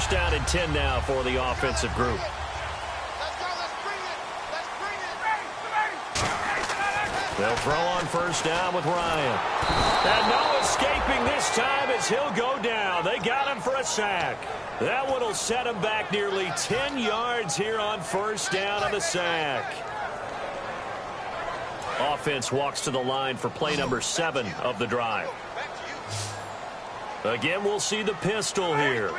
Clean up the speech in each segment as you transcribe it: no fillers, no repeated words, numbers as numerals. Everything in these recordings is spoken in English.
first down and 10 now for the offensive group. They'll throw on first down with Ryan. And no escaping this time as he'll go down. They got him for a sack. That one will set him back nearly 10 yards here on first down on the sack. Offense walks to the line for play number 7 of the drive. Again, we'll see the pistol here.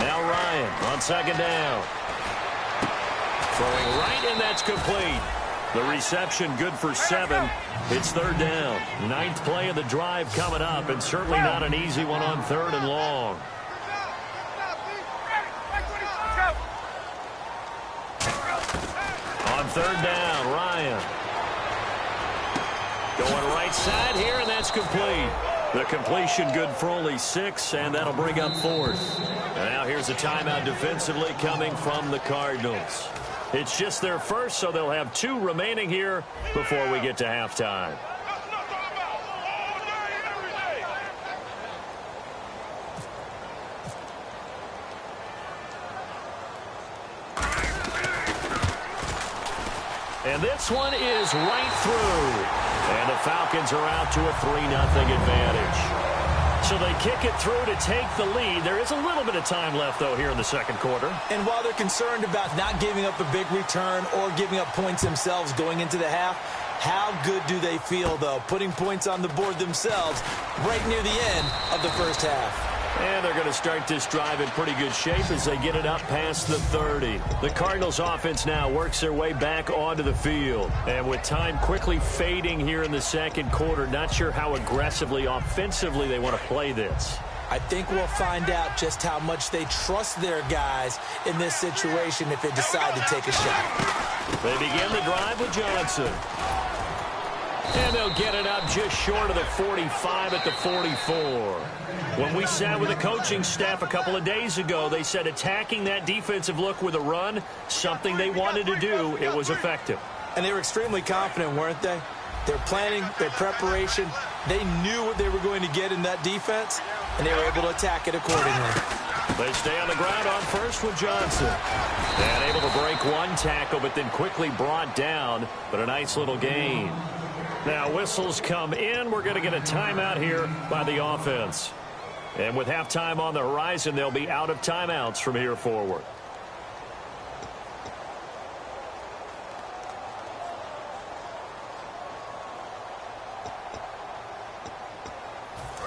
Now Ryan on second down. Throwing right, and that's complete. The reception good for 7. It's third down. 9th play of the drive coming up, and certainly not an easy one on third and long. On third down, Ryan. Going right side here, and that's complete. The completion good for only 6, and that'll bring up 4th. And now here's a timeout defensively coming from the Cardinals. It's just their first, so they'll have 2 remaining here before we get to halftime. And this one is right through. And the Falcons are out to a 3-0 advantage. So they kick it through to take the lead. There is a little bit of time left, though, here in the second quarter. And while they're concerned about not giving up a big return or giving up points themselves going into the half, how good do they feel, though, putting points on the board themselves right near the end of the first half? And they're going to start this drive in pretty good shape as they get it up past the 30. The Cardinals offense now works their way back onto the field. And with time quickly fading here in the second quarter, not sure how aggressively, offensively they want to play this. I think we'll find out just how much they trust their guys in this situation if they decide to take a shot. They begin the drive with Johnson. And they'll get it up just short of the 45 at the 44. When we sat with the coaching staff a couple of days ago, they said attacking that defensive look with a run, something they wanted to do, it was effective. And they were extremely confident, weren't they? Their planning, their preparation, they knew what they were going to get in that defense, and they were able to attack it accordingly. They stay on the ground on first with Johnson. And able to break one tackle, but then quickly brought down, but a nice little gain. Now whistles come in. We're going to get a timeout here by the offense. And with halftime on the horizon, they'll be out of timeouts from here forward.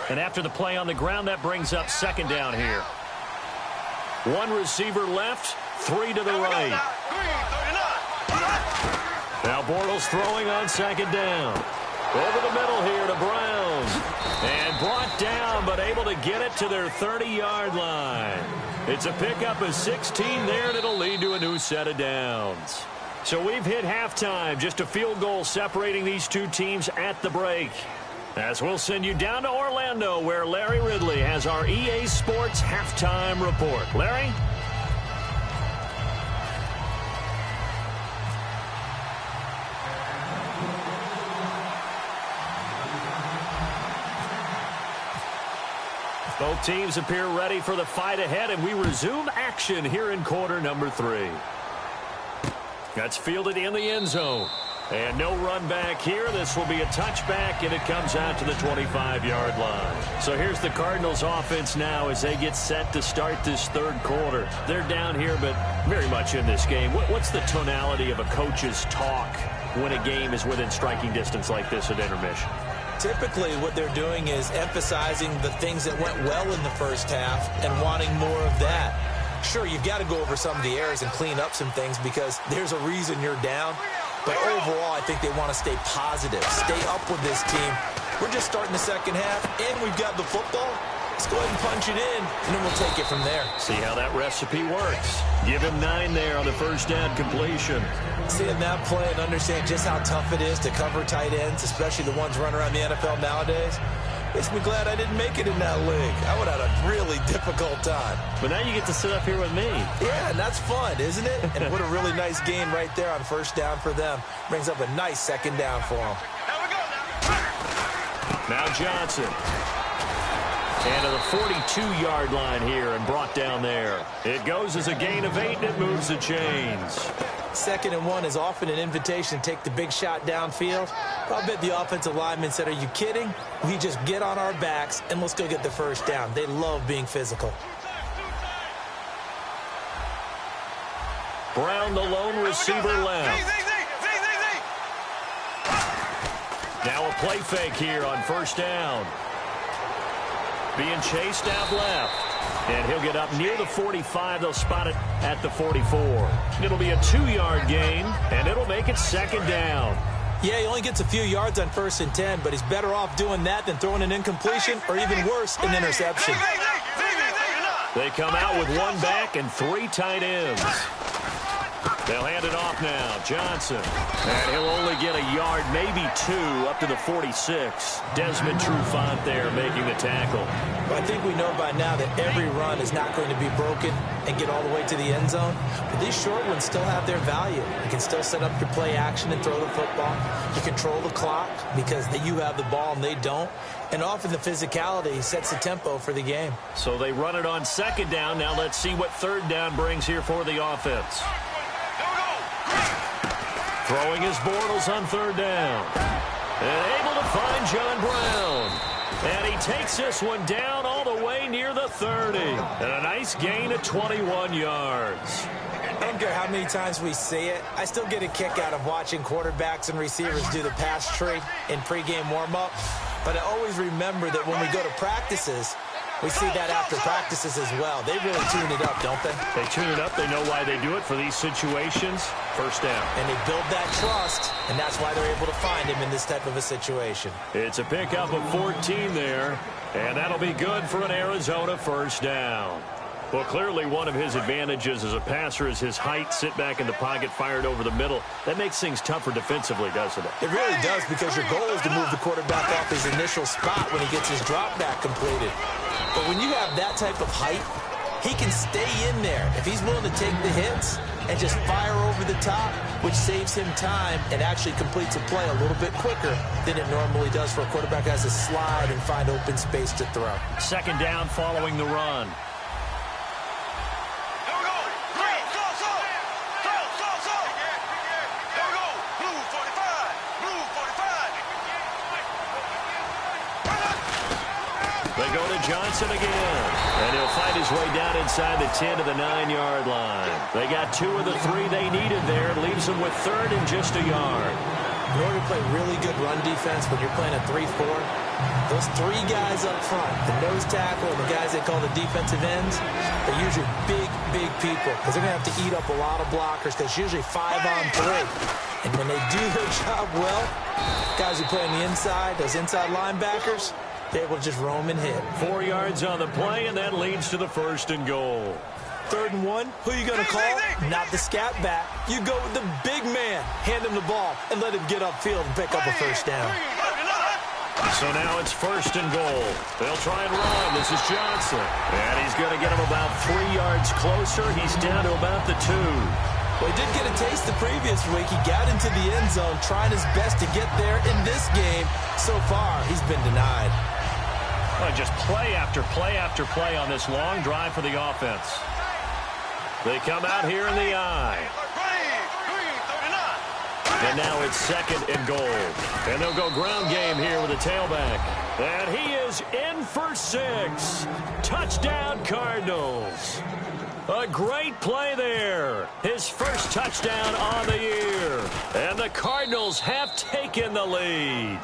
And after the play on the ground, that brings up second down here. 1 receiver left, 3 to the right. Now Bortles throwing on second down. Over the middle here to Brown. And brought down, but able to get it to their 30-yard line. It's a pickup of 16 there, and it'll lead to a new set of downs. So we've hit halftime. Just a field goal separating these two teams at the break. As we'll send you down to Orlando, where Larry Ridley has our EA Sports halftime report. Larry? Both teams appear ready for the fight ahead, and we resume action here in quarter number 3. That's fielded in the end zone. And no run back here. This will be a touchback, and it comes out to the 25-yard line. So here's the Cardinals offense now as they get set to start this third quarter. They're down here, but very much in this game. What's the tonality of a coach's talk when a game is within striking distance like this at intermission? Typically, what they're doing is emphasizing the things that went well in the first half and wanting more of that. Sure, you've got to go over some of the errors and clean up some things because there's a reason you're down. But overall, I think they want to stay positive, stay up with this team. We're just starting the second half, and we've got the football. Let's go ahead and punch it in, and then we'll take it from there. See how that recipe works. Give him 9 there on the first down completion. Seeing that play and understand just how tough it is to cover tight ends, especially the ones running around the NFL nowadays, makes me glad I didn't make it in that league. I would have had a really difficult time. But now you get to sit up here with me. Yeah, and that's fun, isn't it? And what a really nice gain right there on first down for them. Brings up a nice second down for them. Now Johnson. And to the 42-yard line here and brought down there. It goes as a gain of 8, and it moves the chains. 2nd and 1 is often an invitation to take the big shot downfield. I bet the offensive lineman said, are you kidding? We just get on our backs and let's go get the first down. They love being physical. Brown, the lone receiver, left. Now a play fake here on first down. Being chased out left. And he'll get up near the 45. They'll spot it at the 44. It'll be a 2-yard gain, and it'll make it 2nd down. Yeah, he only gets a few yards on 1st and 10, but he's better off doing that than throwing an incompletion or even worse, an interception. They come out with 1 back and 3 tight ends. They'll hand it off now. Johnson. And he'll only get a yard, maybe 2, up to the 46. Desmond Trufant there making the tackle. Well, I think we know by now that every run is not going to be broken and get all the way to the end zone. But these short ones still have their value. You can still set up your play action and throw the football. You control the clock because you have the ball and they don't. And often the physicality sets the tempo for the game. So they run it on 2nd down. Now let's see what 3rd down brings here for the offense. Throwing his Bortles on 3rd down. And able to find John Brown. And he takes this one down all the way near the 30. And a nice gain of 21 yards. I don't care how many times we see it. I still get a kick out of watching quarterbacks and receivers do the pass tree in pregame warm-up. But I always remember that when we go to practices, we see that after practices as well. They really tune it up, don't they? They tune it up. They know why they do it for these situations. First down. And they build that trust, and that's why they're able to find him in this type of a situation. It's a pickup of 14 there, and that'll be good for an Arizona first down. Well, clearly one of his advantages as a passer is his height, sit back in the pocket, fired over the middle. That makes things tougher defensively, doesn't it? It really does, because your goal is to move the quarterback off his initial spot when he gets his drop back completed. But when you have that type of height, he can stay in there if he's willing to take the hits and just fire over the top, which saves him time and actually completes a play a little bit quicker than it normally does for a quarterback who has to slide and find open space to throw. 2nd down following the run. They go to Johnson again. And he'll fight his way down inside the 10 to the 9-yard line. They got 2 of the 3 they needed there. Leaves them with 3rd and just a yard. In order to play really good run defense when you're playing a 3-4, those 3 guys up front, the nose tackle and the guys they call the defensive ends, they're usually big, big people because they're going to have to eat up a lot of blockers because it's usually 5 on 3. And when they do their job well, guys who play on the inside, those inside linebackers, they're able to just roam and hit. 4 yards on the play, and that leads to the 1st and goal. 3rd and 1, who are you going to call? Not the scat back. You go with the big man. Hand him the ball and let him get upfield and pick up a first down. So now it's 1st and goal. They'll try and run. This is Johnson. And he's going to get him about 3 yards closer. He's down to about the 2. Well, he did get a taste the previous week. He got into the end zone, trying his best to get there in this game. So far, he's been denied. Well, just play after play after play on this long drive for the offense. They come out here in the I. And now it's 2nd and goal. And they'll go ground game here with a tailback. And he is in for 6. Touchdown, Cardinals. A great play there. His first touchdown on the year. And the Cardinals have taken the lead.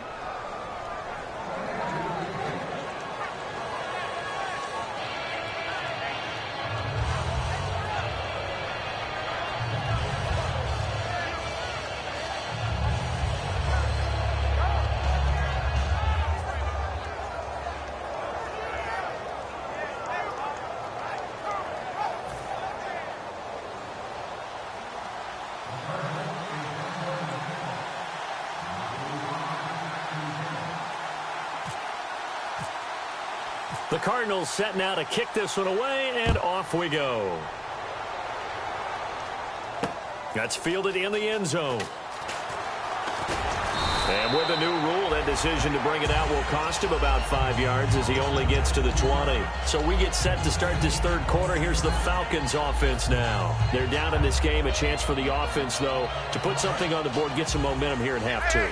The Cardinals set now to kick this one away, and off we go. That's fielded in the end zone. And with the new rule, that decision to bring it out will cost him about 5 yards as he only gets to the 20. So we get set to start this third quarter. Here's the Falcons offense now. They're down in this game. A chance for the offense, though, to put something on the board, get some momentum here in half two.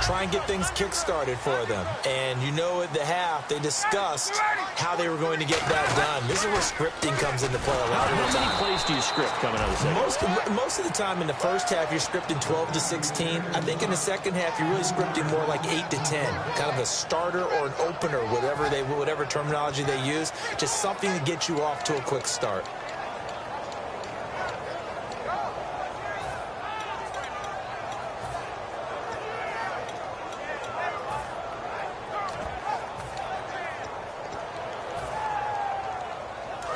Try and get things kick-started for them. And you know at the half, they discussed how they were going to get that done. This is where scripting comes into play a lot of the time. How many plays do you script coming out of the second? Most of the time in the first half, you're scripting 12 to 16. I think in the second half, you're really scripting more like 8 to 10. Kind of a starter or an opener, whatever terminology they use. Just something to get you off to a quick start.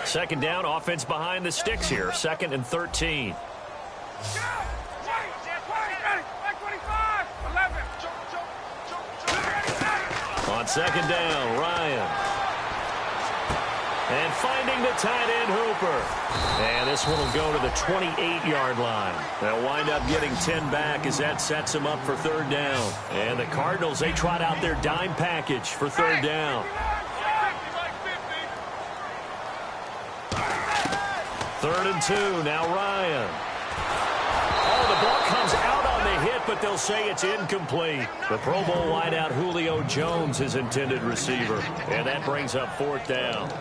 Second down, offense behind the sticks here. 2nd and 13. On second down, Ryan. And finding the tight end, Hooper. And this one will go to the 28-yard line. They'll wind up getting 10 back as that sets them up for third down. And the Cardinals, they trot out their dime package for third down. 3rd and 2, now Ryan. Oh, the ball comes out on the hit, but they'll say it's incomplete. The Pro Bowl wideout Julio Jones, his intended receiver. And that brings up 4th down.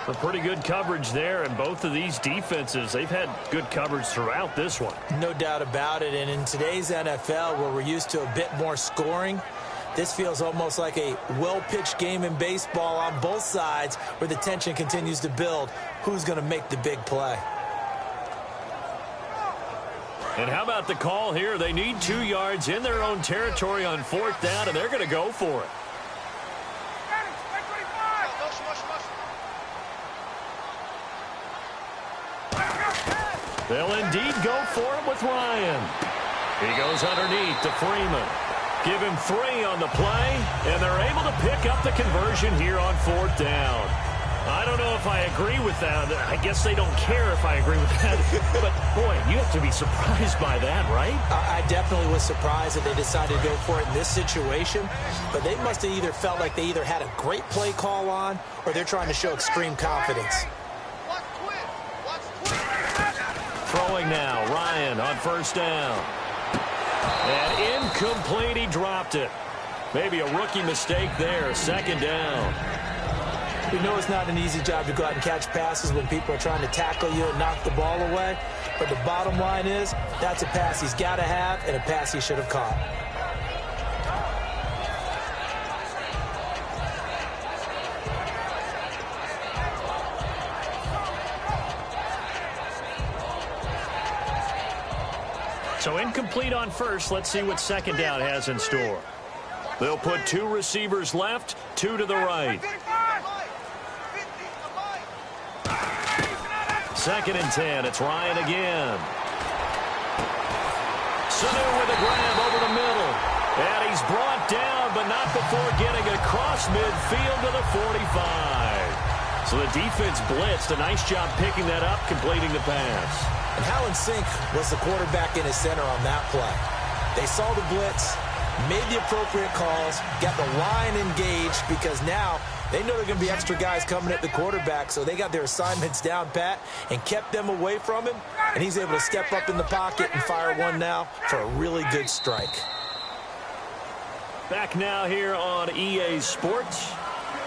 A pretty good coverage there, and both of these defenses, they've had good coverage throughout this one. No doubt about it, and in today's NFL, where we're used to a bit more scoring, this feels almost like a well-pitched game in baseball on both sides where the tension continues to build. Who's going to make the big play? And how about the call here? They need 2 yards in their own territory on 4th down, and they're going to go for it. They'll indeed go for it with Ryan. He goes underneath to Freeman. Give him 3 on the play, and they're able to pick up the conversion here on 4th down. I don't know if I agree with that. I guess they don't care if I agree with that. But, boy, you have to be surprised by that, right? I definitely was surprised that they decided to go for it in this situation. But they must have either felt like they either had a great play call on or they're trying to show extreme confidence. Throwing now, Ryan on 1st down. And incomplete, he dropped it. Maybe a rookie mistake there, 2nd down. We know it's not an easy job to go out and catch passes when people are trying to tackle you and knock the ball away. But the bottom line is, that's a pass he's got to have and a pass he should have caught. So incomplete on 1st. Let's see what 2nd down has in store. They'll put 2 receivers left, 2 to the right. 2nd and 10. It's Ryan again. Sanu with a grab over the middle. And he's brought down, but not before getting across midfield to the 45. So the defense blitzed. A nice job picking that up, completing the pass. And how in sync was the quarterback in his center on that play? They saw the blitz, made the appropriate calls, got the line engaged because now they know there are going to be extra guys coming at the quarterback, so they got their assignments down pat and kept them away from him, and he's able to step up in the pocket and fire one now for a really good strike. Back now here on EA Sports.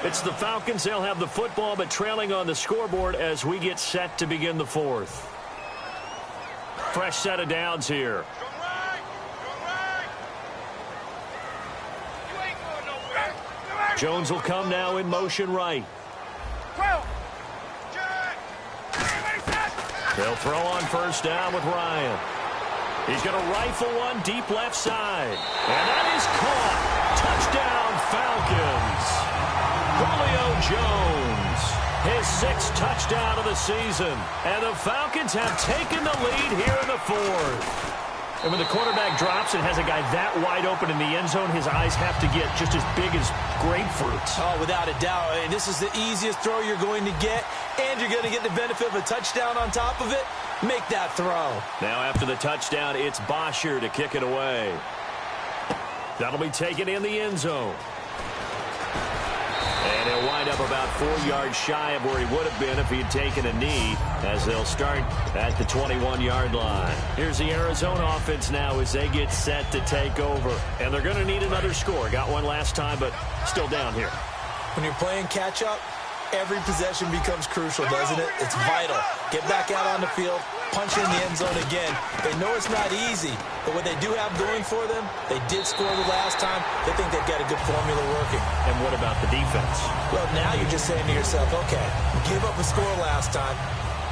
It's the Falcons. They'll have the football, but trailing on the scoreboard as we get set to begin the 4th. Fresh set of downs here. Jones will come now in motion right. They'll throw on 1st down with Ryan. He's going to rifle one deep left side. And that is caught. Touchdown, Falcons. Julio Jones. His 6th touchdown of the season. And the Falcons have taken the lead here in the 4th. And when the quarterback drops and has a guy that wide open in the end zone, his eyes have to get just as big as grapefruits. Oh, without a doubt. And this is the easiest throw you're going to get, and you're going to get the benefit of a touchdown on top of it. Make that throw. Now after the touchdown, it's Bosher to kick it away. That'll be taken in the end zone. And he'll wind up about 4 yards shy of where he would have been if he had taken a knee, as they'll start at the 21-yard line. Here's the Arizona offense now as they get set to take over. And they're going to need another score. Got one last time, but still down here. When you're playing catch-up, every possession becomes crucial, doesn't it? It's vital. Get back out on the field, punch in the end zone again. They know it's not easy, but what they do have going for them, they did score the last time. They think they've got a good formula working. And what about the defense? Well, now you're just saying to yourself, okay, give up a score last time.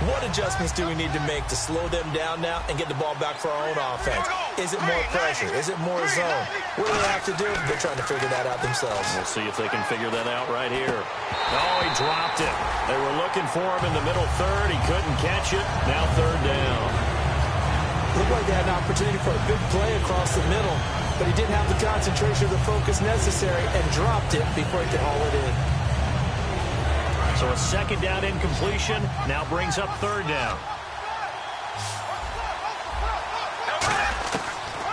What adjustments do we need to make to slow them down now and get the ball back for our own offense? Is it more pressure? Is it more zone? What do they have to do? They're trying to figure that out themselves. We'll see if they can figure that out right here. Oh, he dropped it. They were looking for him in the middle third. He couldn't catch it. Now third down. Looked like they had an opportunity for a big play across the middle, but he didn't have the concentration or the focus necessary and dropped it before he could haul it in. So a second down incompletion now brings up third down.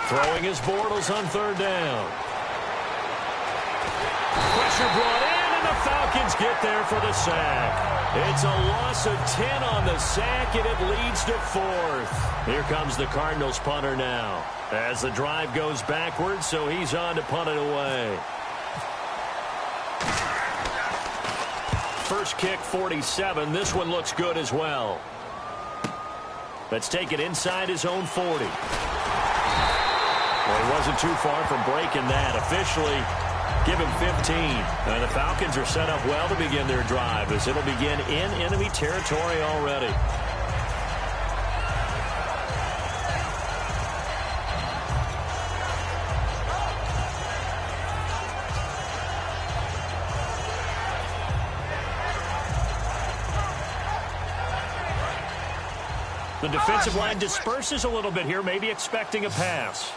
Throwing his Bortles on third down. Pressure brought in, and the Falcons get there for the sack. It's a loss of 10 on the sack, and it leads to fourth. Here comes the Cardinals punter now, as the drive goes backwards, so he's on to punt it away. First kick, 47. This one looks good as well. Let's take it inside his own 40. Well, he wasn't too far from breaking that. Officially, give him 15. And the Falcons are set up well to begin their drive, as it'll begin in enemy territory already. The defensive line disperses a little bit here, maybe expecting a pass.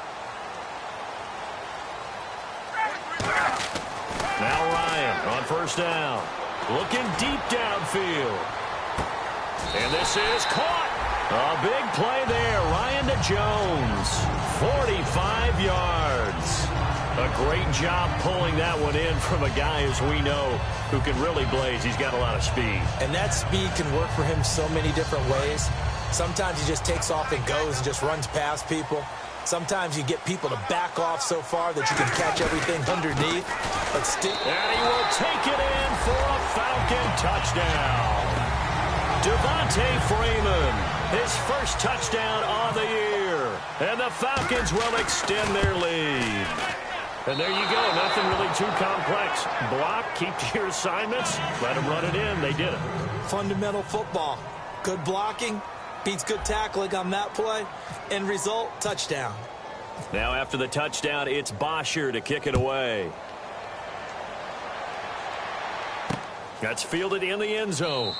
Now Ryan on first down. Looking deep downfield. And this is caught. A big play there. Ryan to Jones. 45 yards. A great job pulling that one in from a guy, as we know, who can really blaze. He's got a lot of speed. And that speed can work for him so many different ways. Sometimes he just takes off and goes and just runs past people. Sometimes you get people to back off so far that you can catch everything underneath. But still, and he will take it in for a Falcon touchdown. Devontae Freeman, his first touchdown of the year. And the Falcons will extend their lead. And there you go. Nothing really too complex. Block, keep to your assignments, let them run it in. They did it. Fundamental football. Good blocking. Beats good tackling on that play. End result, touchdown. Now after the touchdown, it's Bosher to kick it away. That's fielded in the end zone.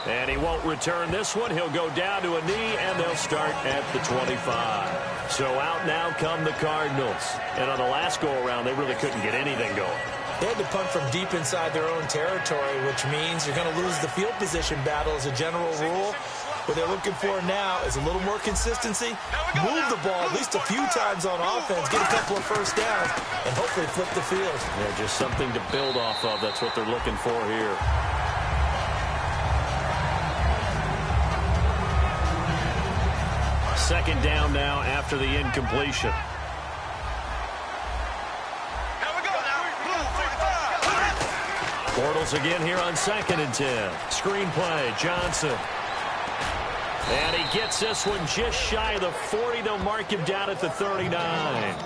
And he won't return this one. He'll go down to a knee, and they'll start at the 25. So out now come the Cardinals. And on the last go-around, they really couldn't get anything going. They had to punt from deep inside their own territory, which means you're going to lose the field position battle as a general rule. What they're looking for now is a little more consistency, move the ball at least a few times on offense, get a couple of first downs, and hopefully flip the field. Yeah, just something to build off of. That's what they're looking for here. Second down now after the incompletion. Bortles again here on 2nd and 10. Screen play, Johnson. And he gets this one just shy of the 40. They'll mark him down at the 39.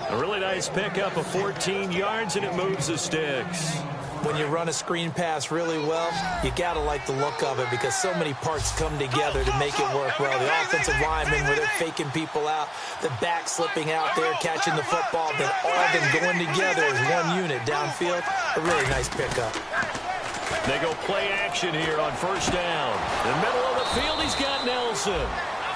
A really nice pickup of 14 yards, and it moves the sticks. When you run a screen pass really well, you got to like the look of it because so many parts come together to make it work well. The offensive linemen, where they're faking people out, the back slipping out there, catching the football, then all of them going together as one unit downfield. A really nice pickup. They go play action here on first down. In the middle of the field, he's got Nelson.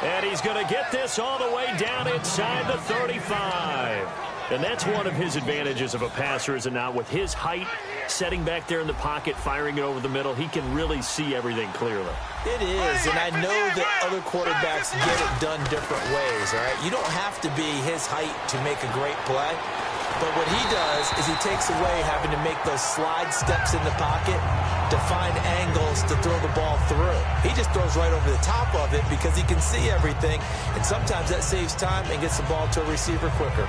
And he's going to get this all the way down inside the 35. And that's one of his advantages of a passer, is it not? With his height, setting back there in the pocket, firing it over the middle, he can really see everything clearly. It is, and I know that other quarterbacks get it done different ways, all right? You don't have to be his height to make a great play. But what he does is he takes away having to make those slide steps in the pocket to find angles to throw the ball through. He just throws right over the top of it because he can see everything, and sometimes that saves time and gets the ball to a receiver quicker.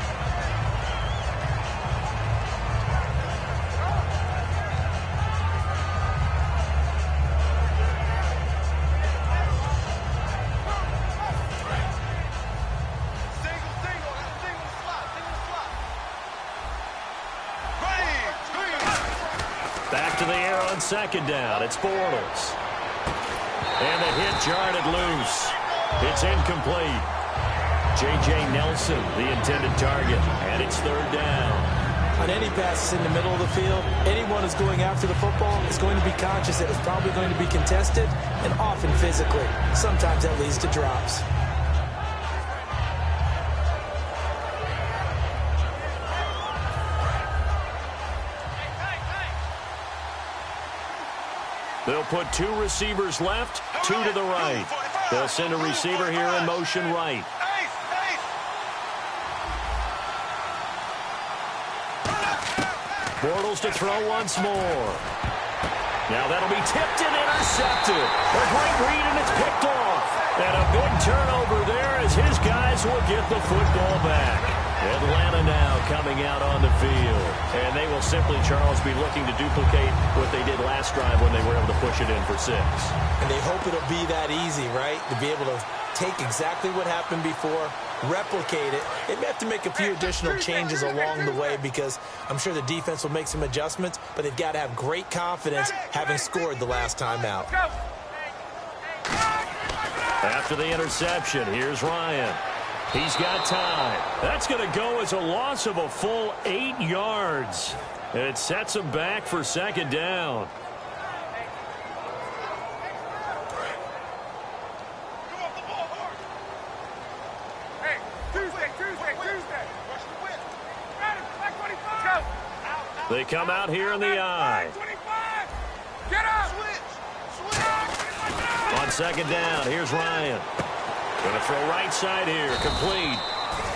Back to the air on second down. It's Bortles. And the hit jarred it loose. It's incomplete. J.J. Nelson, the intended target. And it's third down. On any passes in the middle of the field, anyone who's going after the football is going to be conscious that it's probably going to be contested and often physically. Sometimes that leads to drops. They'll put two receivers left, two to the right. They'll send a receiver here in motion right. Bortles to throw once more. Now that'll be tipped and intercepted. A great read, and it's picked off. And a big turnover there as his guys will get the football back. Atlanta now coming out on the field. And they will simply, Charles, be looking to duplicate what they did last drive when they were able to push it in for 6. And they hope it'll be that easy, right? To be able to take exactly what happened before, replicate it. They may have to make a few additional changes along the way because I'm sure the defense will make some adjustments, but they've got to have great confidence having scored the last time out. After the interception, here's Ryan. He's got time. That's going to go as a loss of a full 8 yards. And it sets him back for second down. They come out here in the eye. On second down, here's Ryan. Going to throw right side here, complete.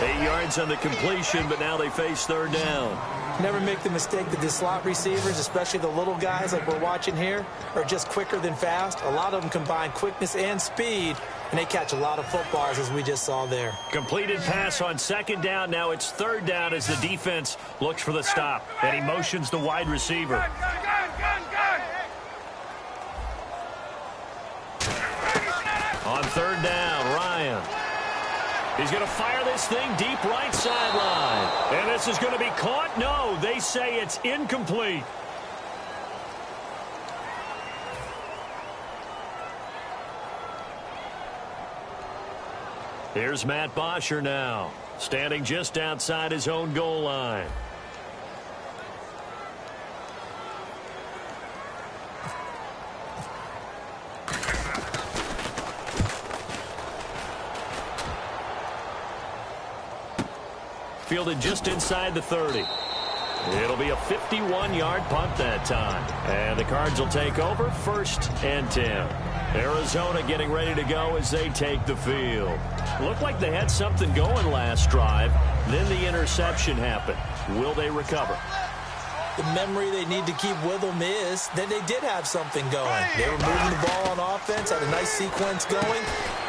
8 yards on the completion, but now they face third down. Never make the mistake that the slot receivers, especially the little guys like we're watching here, are just quicker than fast. A lot of them combine quickness and speed, and they catch a lot of footballs, as we just saw there. Completed pass on second down. Now it's third down as the defense looks for the stop, and he motions the wide receiver. On third down, Ryan. He's going to fire this thing deep right sideline. And this is going to be caught. No, they say it's incomplete. Here's Matt Bosher now, standing just outside his own goal line. Fielded just inside the 30. It'll be a 51-yard punt that time. And the Cards will take over, 1st and 10. Arizona getting ready to go as they take the field. Looked like they had something going last drive. Then the interception happened. Will they recover? The memory they need to keep with them is that they did have something going. They were moving the ball on offense, had a nice sequence going.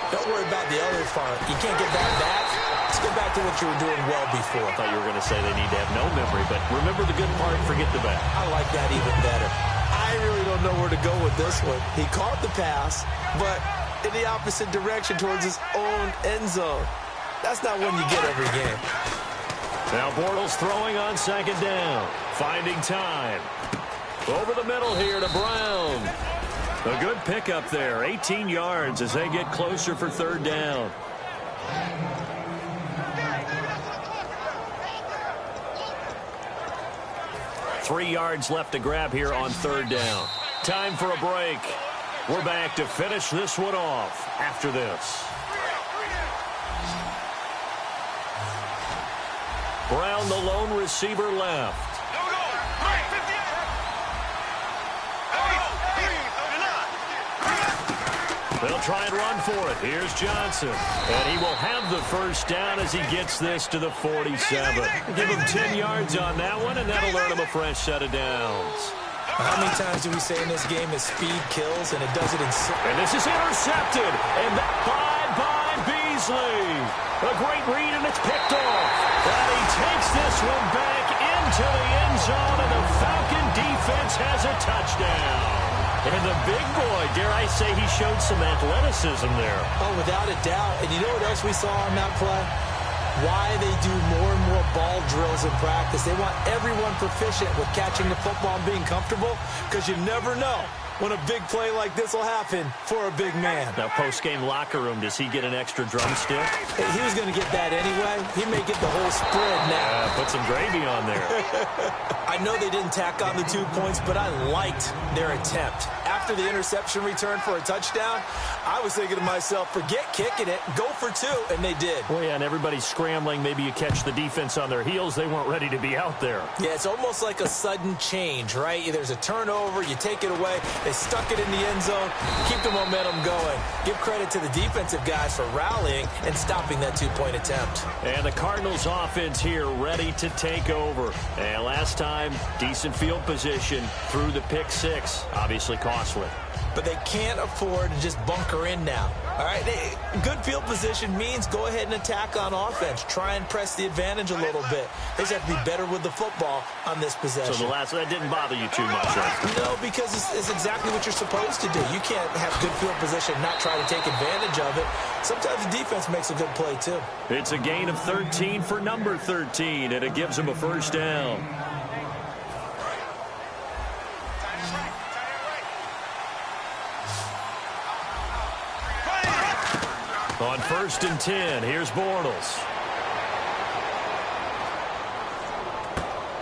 Don't worry about the other part. You can't get that back. Let's go back to what you were doing well before. I thought you were going to say they need to have no memory, but remember the good part, forget the bad. I like that even better. I really don't know where to go with this one. He caught the pass, but in the opposite direction towards his own end zone. That's not one you get every game. Now Bortles throwing on second down. Finding time. Over the middle here to Brown. A good pickup there. 18 yards as they get closer for third down. Three yards left to grab here on third down. Time for a break. We're back to finish this one off after this. Brown, the lone receiver, left. They'll try and run for it. Here's Johnson. And he will have the first down as he gets this to the 47. Give him 10 yards on that one, and that'll earn him a fresh set of downs. How many times do we say in this game is speed kills, and it does it in... And this is intercepted. And that by Beasley. A great read, and it's picked off. And he takes this one back into the end zone, and the Falcon defense has a touchdown. And the big boy, dare I say, he showed some athleticism there. Oh, without a doubt. And you know what else we saw on that play? Why they do more and more ball drills in practice. They want everyone proficient with catching the football and being comfortable, because you never know when a big play like this will happen for a big man. Now, post-game locker room, does he get an extra drumstick? He was going to get that anyway. He may get the whole spread now. Put some gravy on there. I know they didn't tack on the 2 points, but I liked their attempt. After the interception return for a touchdown, I was thinking to myself, forget kicking it, go for 2, and they did. Well, yeah, and everybody's scrambling. Maybe you catch the defense on their heels. They weren't ready to be out there. Yeah, it's almost like a sudden change, right? There's a turnover, you take it away, they stuck it in the end zone, keep the momentum going. Give credit to the defensive guys for rallying and stopping that 2-point attempt. And the Cardinals offense here ready to take over. And last time, decent field position through the pick 6, obviously costly. But they can't afford to just bunker in now. All right, good field position means go ahead and attack on offense. Try and press the advantage a little bit. They just have to be better with the football on this possession. So that didn't bother you too much, right? No, because it's exactly what you're supposed to do. You can't have good field position and not try to take advantage of it. Sometimes the defense makes a good play, too. It's a gain of 13 for number 13, and it gives him a first down. On 1st and 10, here's Bortles.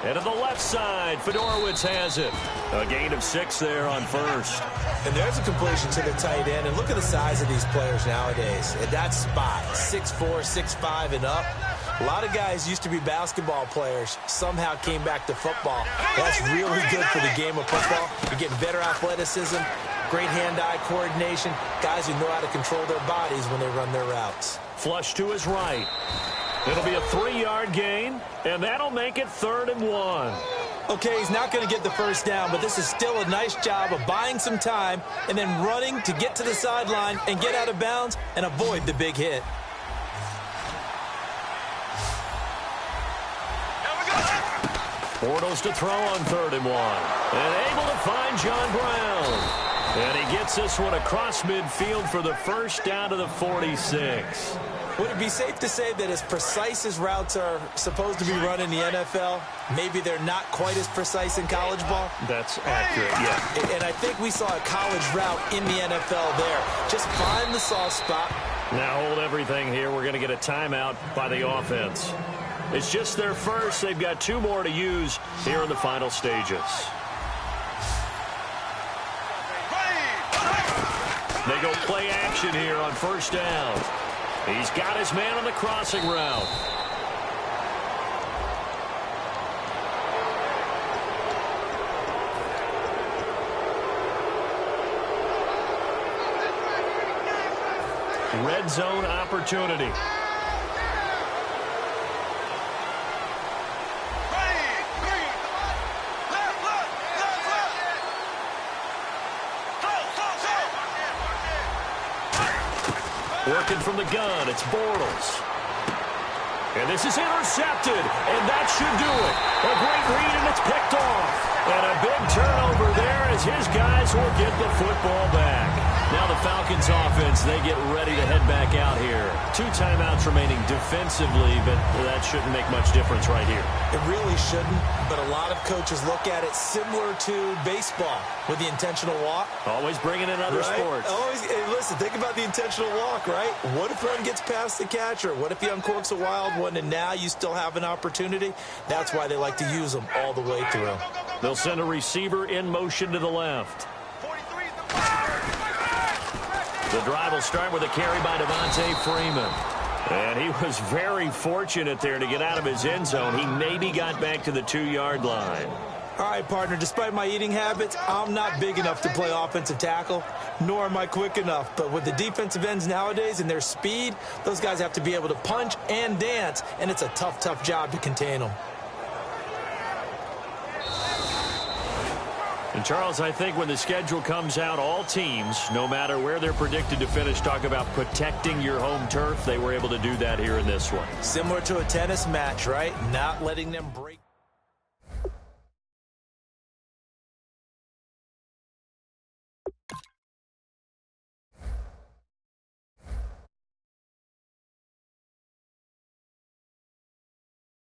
And to the left side, Fedorowicz has it. A gain of 6 there on 1st. And there's a completion to the tight end. And look at the size of these players nowadays. At that spot, 6'4", 6'5", and up. A lot of guys used to be basketball players, somehow came back to football. That's really good for the game of football. You're getting better athleticism, great hand-eye coordination, guys who know how to control their bodies when they run their routes. Flush to his right. It'll be a 3-yard gain, and that'll make it 3rd and 1. Okay, he's not going to get the first down, but this is still a nice job of buying some time and then running to get to the sideline and get out of bounds and avoid the big hit. Bortles to throw on 3rd and 1. And able to find John Brown. And he gets this one across midfield for the first down to the 46. Would it be safe to say that as precise as routes are supposed to be run in the NFL, maybe they're not quite as precise in college ball? That's accurate, yeah. And I think we saw a college route in the NFL there. Just find the soft spot. Now hold everything here. We're going to get a timeout by the offense. It's just their first. They've got 2 more to use here in the final stages. They go play action here on 1st down. He's got his man on the crossing route. Red zone opportunity. Working from the gun, it's Bortles. And this is intercepted, and that should do it. A great read, and it's picked off. And a big turnover there as his guys will get the football back. Now the Falcons offense, they get ready to head back out here. 2 timeouts remaining defensively, but that shouldn't make much difference right here. It really shouldn't, but a lot of coaches look at it similar to baseball with the intentional walk. Always bringing in other sports. Always, hey, listen, think about the intentional walk, right? What if run gets past the catcher? What if he uncorks a wild one and now you still have an opportunity? That's why they like to use them all the way through. They'll send a receiver in motion to the left. The drive will start with a carry by Devontae Freeman. And he was very fortunate there to get out of his end zone. He maybe got back to the 2-yard line. All right, partner, despite my eating habits, I'm not big enough to play offensive tackle, nor am I quick enough. But with the defensive ends nowadays and their speed, those guys have to be able to punch and dance, and it's a tough, tough job to contain them. And, Charles, I think when the schedule comes out, all teams, no matter where they're predicted to finish, talk about protecting your home turf. They were able to do that here in this one. Similar to a tennis match, right? Not letting them break.